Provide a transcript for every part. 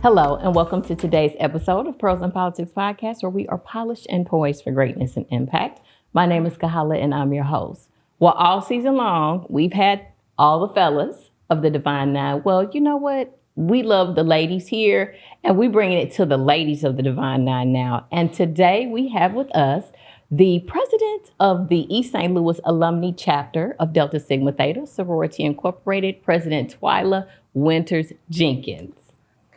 Hello, and welcome to today's episode of Pros in Politics Podcast, where we are polished and poised for greatness and impact. My name is Kahala, and I'm your host. Well, all season long, we've had all the fellas of the Divine Nine. Well, you know what? We love the ladies here, and we're bringing it to the ladies of the Divine Nine now. And today we have with us the president of the East St. Louis Alumnae Chapter of Delta Sigma Theta, Sorority Incorporated, President Twyla Winters-Jenkins.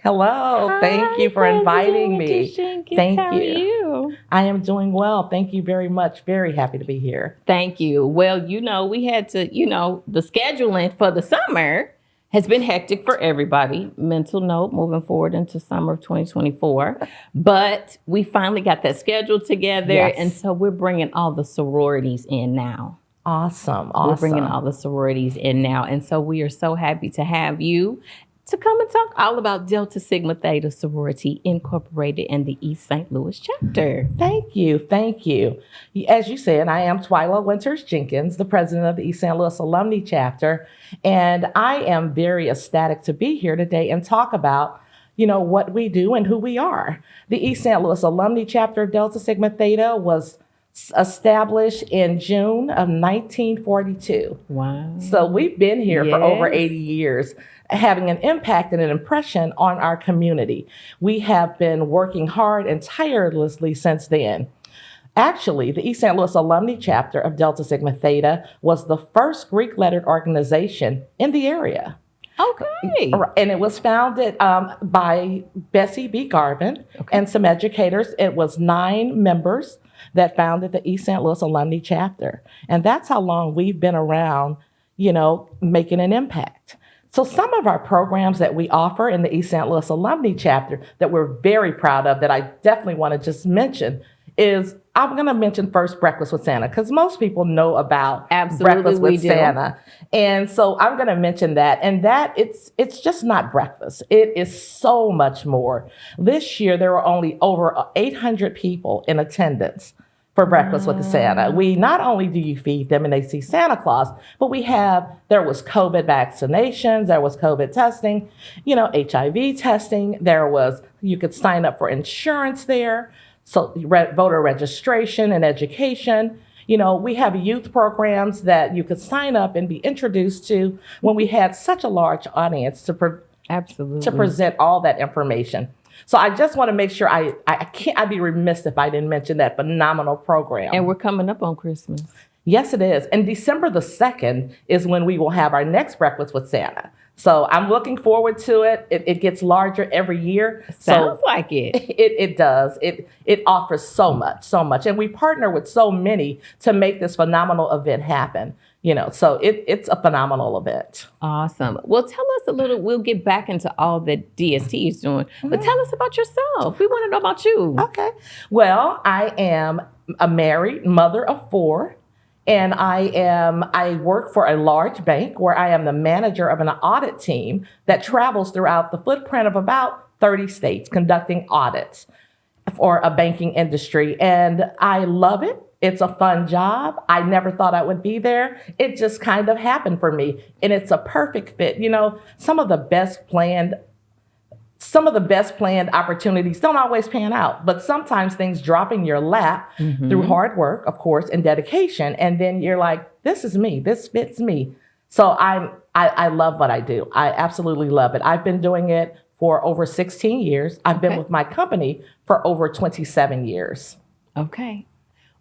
Hello. Hi, thank you for inviting me. Thank you. I am doing well. Thank you very much. Very happy to be here. Thank you. Well, we had to, the scheduling for the summer has been hectic for everybody. Mental note, moving forward into summer of 2024. But we finally got that schedule together. Yes. And so we're bringing all the sororities in now. Awesome. We're bringing all the sororities in now. And so we are so happy to have you to come and talk all about Delta Sigma Theta Sorority Incorporated and the East St. Louis Chapter. Thank you. Thank you. As you said, I am Twyla Winters-Jenkins, the president of the East St. Louis Alumnae Chapter. And I am very ecstatic to be here today and talk about, what we do and who we are. The East St. Louis Alumnae Chapter of Delta Sigma Theta was established in June of 1942. Wow. So we've been here for over 80 years, having an impact and an impression on our community. We have been working hard and tirelessly since then. Actually, the East St. Louis Alumnae Chapter of Delta Sigma Theta was the first Greek-lettered organization in the area. Okay. And it was founded by Bessie B. Garvin and some educators. It was 9 members that founded the East St. Louis Alumnae Chapter. And that's how long we've been around, making an impact. So some of our programs that we offer in the East St. Louis Alumnae Chapter that we're very proud of, that I definitely want to just mention, is I'm going to mention first Breakfast with Santa, because most people know about Breakfast with Santa. And so I'm going to mention that. And that it's just not breakfast. It is so much more. This year, there were only over 800 people in attendance for Breakfast with the Santa. We not only do you feed them and they see Santa Claus, but there was COVID vaccinations, there was COVID testing, HIV testing, you could sign up for insurance there. So voter registration and education. We have youth programs that you could sign up and be introduced to when we had such a large audience to present all that information. So I just want to make sure I'd be remiss if I didn't mention that phenomenal program. And we're coming up on Christmas. Yes, it is. And December the 2nd is when we will have our next Breakfast with Santa. So I'm looking forward to it. It gets larger every year. Sounds like it. It does. It offers so much. And we partner with so many to make this phenomenal event happen. So it's a phenomenal event. Awesome. Well, tell us a little, we'll get back into all that DST is doing, but tell us about yourself. We want to know about you. Okay. Well, I am a married mother of 4. And I work for a large bank where I am the manager of an audit team that travels throughout the footprint of about 30 states conducting audits for a banking industry. And I love it. It's a fun job. I never thought I would be there. It just kind of happened for me. And it's a perfect fit. Some of the best planned opportunities don't always pan out, but sometimes things drop in your lap through hard work, of course, and dedication. And then you're like, this is me, this fits me. So I love what I do. I absolutely love it. I've been doing it for over 16 years. I've been with my company for over 27 years. Okay.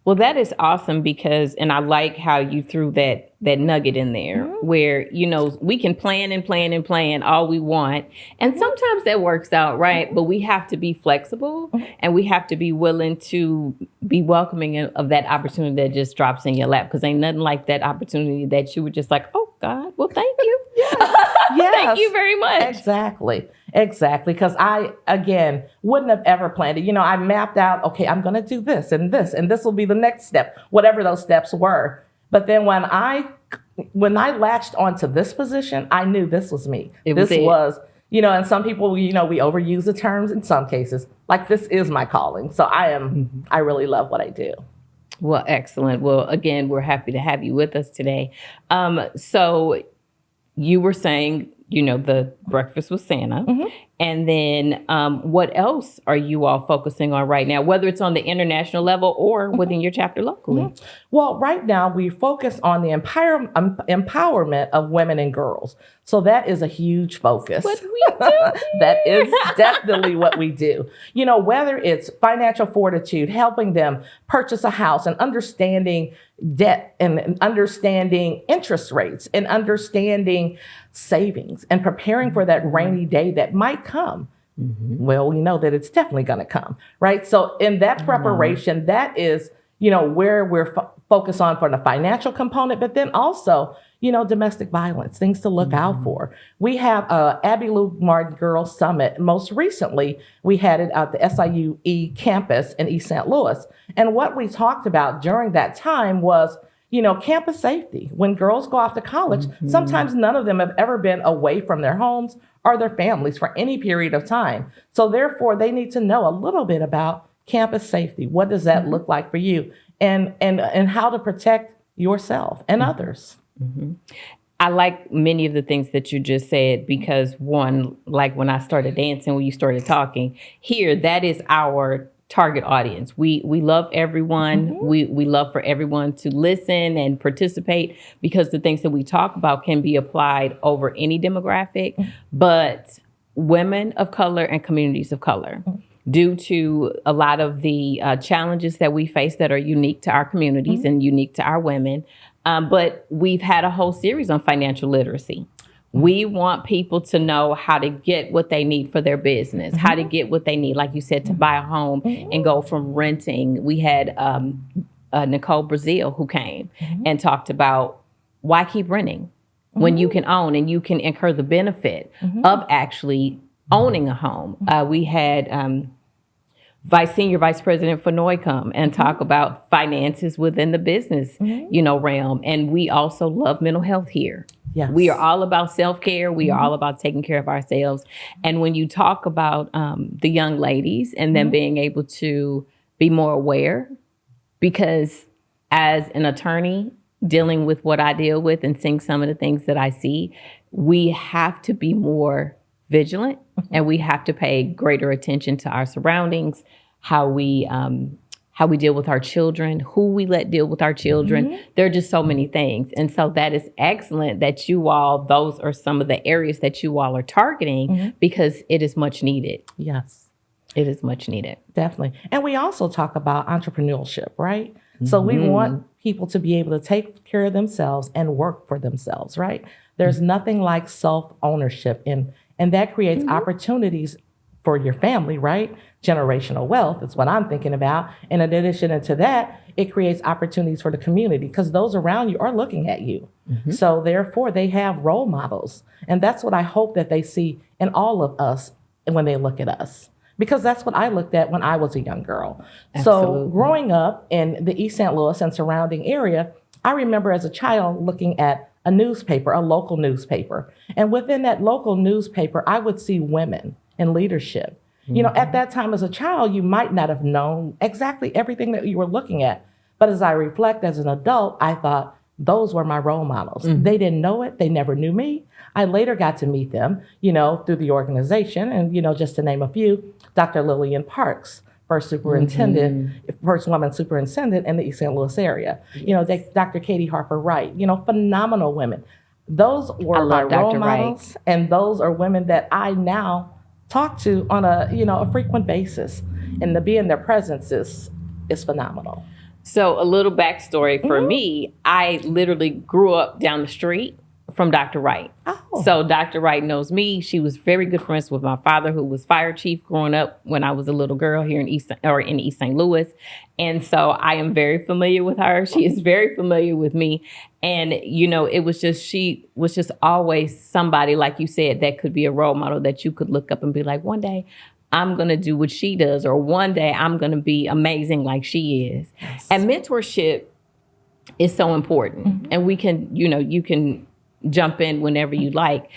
Well, that is awesome and I like how you threw that nugget in there where, we can plan and plan and plan all we want. And sometimes that works out, right? But we have to be flexible and we have to be willing to be welcoming of that opportunity that just drops in your lap, because ain't nothing like that opportunity that you were just like, oh, God, well, thank you. Yes. Thank you very much. Exactly. Because I, again, wouldn't have ever planned it. I mapped out, okay, I'm going to do this, and this will be the next step, whatever those steps were. But then when I latched onto this position, I knew this was me. And some people, we overuse the terms in some cases, like this is my calling. So I really love what I do. Well, excellent. Well, again, we're happy to have you with us today. So you were saying, the Breakfast with Santa, And then what else are you all focusing on right now, whether it's on the international level or within your chapter locally? Well, right now we focus on the empowerment of women and girls. So that is a huge focus. What we do. That is definitely what we do. You know, whether it's financial fortitude, helping them purchase a house and understanding debt and understanding interest rates and understanding savings and preparing for that rainy day that might come. Well, we know that it's definitely going to come, right? So in that preparation, that is, you know, where we're focused on for the financial component, but then also, you know, domestic violence, things to look out for. We have Abby Lou Martin Girls Summit. Most recently, we had it at the SIUE campus in East St. Louis. And what we talked about during that time was, you know, campus safety. When girls go off to college, sometimes none of them have ever been away from their homes or their families for any period of time. So therefore, they need to know a little bit about campus safety. What does that look like for you? And how to protect yourself and others. I like many of the things that you just said because one, like when I started dancing, when you started talking here, that is our target audience. We love everyone. We love for everyone to listen and participate because the things that we talk about can be applied over any demographic, but women of color and communities of color. Due to a lot of the challenges that we face that are unique to our communities and unique to our women. But we've had a whole series on financial literacy. We want people to know how to get what they need for their business, how to get what they need, like you said, to buy a home and go from renting. We had Nicole Brazil who came and talked about why keep renting when you can own and you can incur the benefit of actually owning a home. We had Senior Vice President Fenoy come and talk about finances within the business, you know, realm. And we also love mental health here. Yes. We are all about self-care. We are all about taking care of ourselves. And when you talk about the young ladies and them being able to be more aware, because as an attorney dealing with what I deal with and seeing some of the things that I see, we have to be more vigilant and we have to pay greater attention to our surroundings, how we deal with our children, who we let deal with our children. There are just so many things. And so that is excellent that those are some of the areas that you all are targeting because it is much needed. Yes. It is much needed. Definitely. And we also talk about entrepreneurship, right? So we want people to be able to take care of themselves and work for themselves, right? There's nothing like self-ownership and that creates opportunities for your family, right? Generational wealth is what I'm thinking about. And in addition to that, it creates opportunities for the community because those around you are looking at you. So therefore, they have role models. And that's what I hope that they see in all of us when they look at us. Because that's what I looked at when I was a young girl. Absolutely. So growing up in the East St. Louis and surrounding area, I remember as a child looking at a newspaper, a local newspaper. And within that local newspaper, I would see women in leadership. You know, at that time as a child, you might not have known exactly everything that you were looking at. But as I reflect as an adult, I thought those were my role models. They didn't know it. They never knew me. I later got to meet them, you know, through the organization. And, you know, just to name a few, Dr. Lillian Parks, first superintendent, first woman superintendent in the East St. Louis area. You know, Dr. Katie Harper Wright, you know, phenomenal women. Those were my role models. And those are women that I now talk to on a frequent basis. And to be in their presence is phenomenal. So a little backstory for me, I literally grew up down the street from Dr. Wright. Oh. So Dr. Wright knows me. She was very good friends with my father, who was fire chief growing up when I was a little girl here in East St. Louis. And so I am very familiar with her. She is very familiar with me. And, you know, she was just always somebody, like you said, that could be a role model that you could look up and be like, one day I'm going to do what she does, or one day I'm going to be amazing like she is. Yes. And mentorship is so important. And we can, you can jump in whenever you like.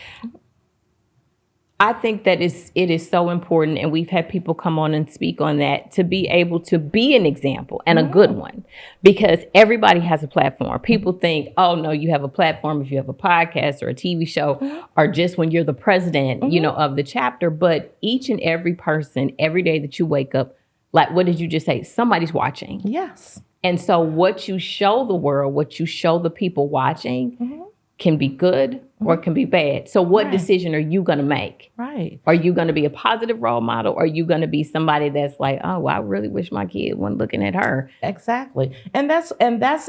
I think that it is so important, and we've had people come on and speak on that, to be able to be an example and a good one, because everybody has a platform. People think, oh no, you have a platform if you have a podcast or a TV show, or just when you're the president, of the chapter. But each and every person, every day that you wake up, like, what did you just say? Somebody's watching. Yes. And so what you show the world, what you show the people watching, can be good or it can be bad. So what decision are you going to make? Right. Are you going to be a positive role model? Or are you going to be somebody that's like, oh, well, I really wish my kid wasn't looking at her? Exactly. And that's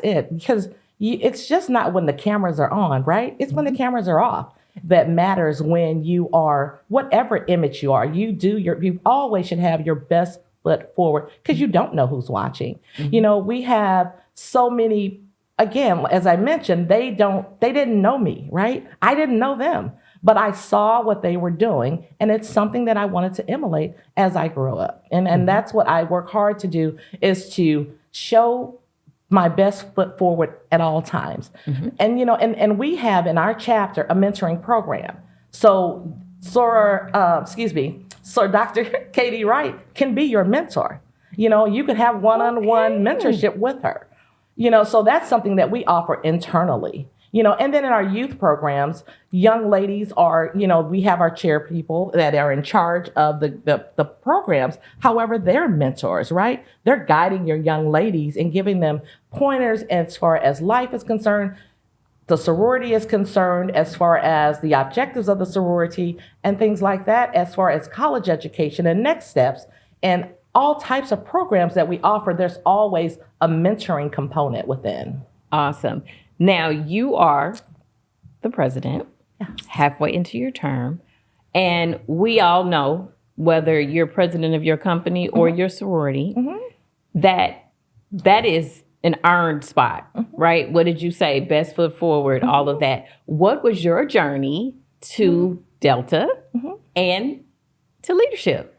it, because it's just not when the cameras are on, right? It's when the cameras are off that matters. When you are, whatever image you are, you always should have your best foot forward, because you don't know who's watching. We have so many. Again, as I mentioned, they didn't know me, right? I didn't know them, but I saw what they were doing, and it's something that I wanted to emulate as I grew up. And that's what I work hard to do, is to show my best foot forward at all times. And, and we have in our chapter a mentoring program. So Dr. Katie Wright can be your mentor. You could have one-on-one mentorship with her. So that's something that we offer internally, and then in our youth programs, young ladies are, we have our chair people that are in charge of the programs. However, they're mentors, right? They're guiding your young ladies and giving them pointers as far as life is concerned, the sorority is concerned, as far as the objectives of the sorority and things like that, as far as college education and next steps. And all types of programs that we offer, there's always a mentoring component within. Awesome. Now, you are the president, halfway into your term, and we all know, whether you're president of your company or your sorority, that is an earned spot, right? What did you say? Best foot forward, all of that. What was your journey to Delta and to leadership?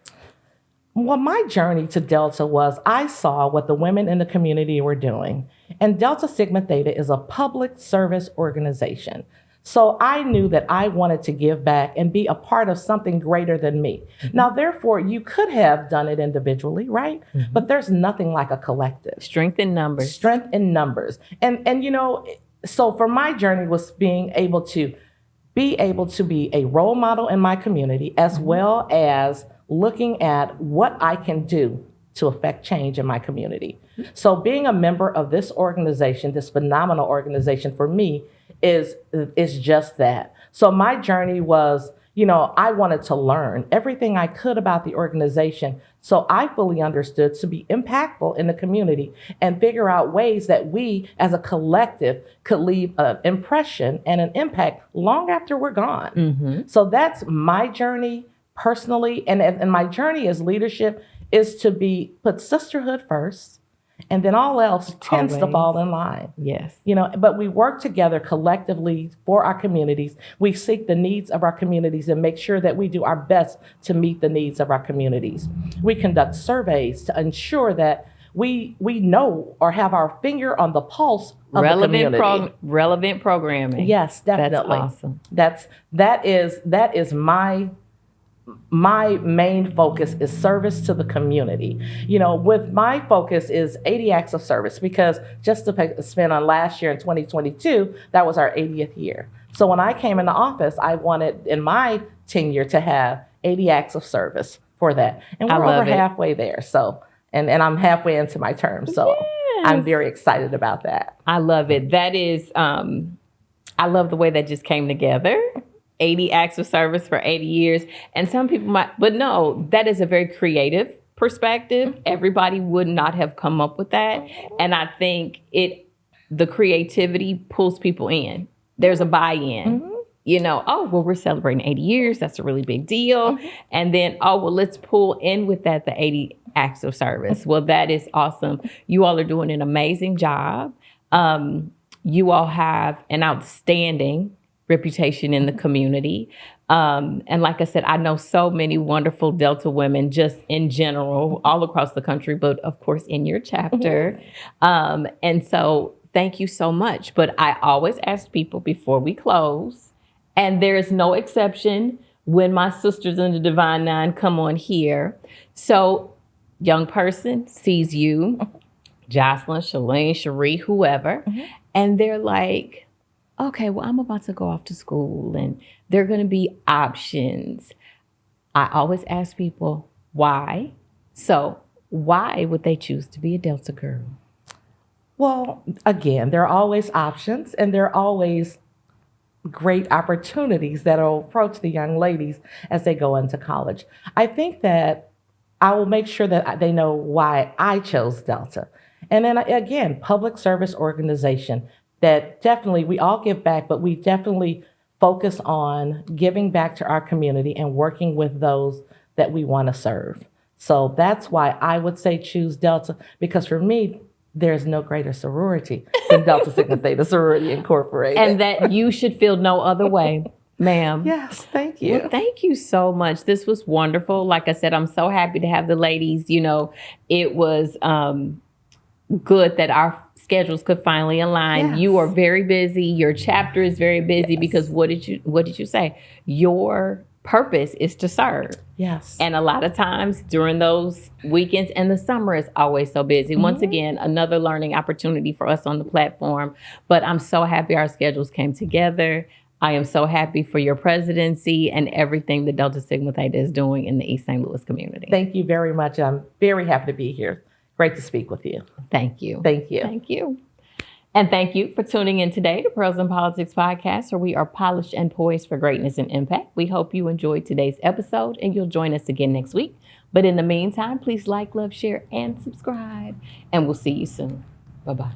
Well, my journey to Delta was, I saw what the women in the community were doing. And Delta Sigma Theta is a public service organization. So I knew that I wanted to give back and be a part of something greater than me. Now, therefore, you could have done it individually, right? But there's nothing like a collective. Strength in numbers. Strength in numbers. And so for my journey was being able to be a role model in my community, as well as looking at what I can do to affect change in my community. So being a member of this organization, this phenomenal organization, for me is just that. So my journey was, I wanted to learn everything I could about the organization, so I fully understood to be impactful in the community and figure out ways that we as a collective could leave an impression and an impact long after we're gone. So that's my journey personally, and my journey as leadership is to put sisterhood first, and then all else tends to fall in line. Yes. But we work together collectively for our communities. We seek the needs of our communities and make sure that we do our best to meet the needs of our communities. We conduct surveys to ensure that we know or have our finger on the pulse of the community. Relevant programming. Yes, definitely. That's awesome. That is my main focus is service to the community. With my focus is 80 acts of service, because just to spend on last year in 2022, that was our 80th year. So when I came into office, I wanted in my tenure to have 80 acts of service for that. And we're over halfway there. So, and I'm halfway into my term. So I'm very excited about that. I love it. That is, I love the way that just came together. 80 acts of service for 80 years. And some people might, but no, that is a very creative perspective. Everybody would not have come up with that. And I think the creativity pulls people in. There's a buy-in. Oh, well, we're celebrating 80 years. That's a really big deal. And then, oh, well, let's pull in with that the 80 acts of service. Well, that is awesome. You all are doing an amazing job. You all have an outstanding reputation in the community. And like I said, I know so many wonderful Delta women just in general, all across the country, but of course in your chapter. And so thank you so much. But I always ask people before we close, and there's no exception when my sisters in the Divine Nine come on here. So young person sees you, Jocelyn, Shalane, Cherie, whoever, and they're like, okay, well, I'm about to go off to school and there are going to be options. I always ask people, why? So why would they choose to be a Delta girl? Well, again, there are always options and there are always great opportunities that will approach the young ladies as they go into college. I think that I will make sure that they know why I chose Delta. And then again, public service organization that definitely we all give back, but we definitely focus on giving back to our community and working with those that we want to serve. So that's why I would say choose Delta, because for me, there's no greater sorority than Delta Sigma Theta Sorority Incorporated. And that you should feel no other way, ma'am. Yes, thank you. Well, thank you so much. This was wonderful. Like I said, I'm so happy to have the ladies. You know, it was good that our schedules could finally align. Yes. You are very busy. Your chapter is very busy Yes. because what did you say? Your purpose is to serve. Yes. And a lot of times during those weekends and the summer is always so busy. Once again, another learning opportunity for us on the platform. But I'm so happy our schedules came together. I am so happy for your presidency and everything that Delta Sigma Theta is doing in the East St. Louis community. Thank you very much. I'm very happy to be here. Great to speak with you. Thank you. Thank you. Thank you. And thank you for tuning in today to Pearls in Politics podcast, where we are polished and poised for greatness and impact. We hope you enjoyed today's episode and you'll join us again next week. But in the meantime, please like, love, share, and subscribe. And we'll see you soon. Bye-bye.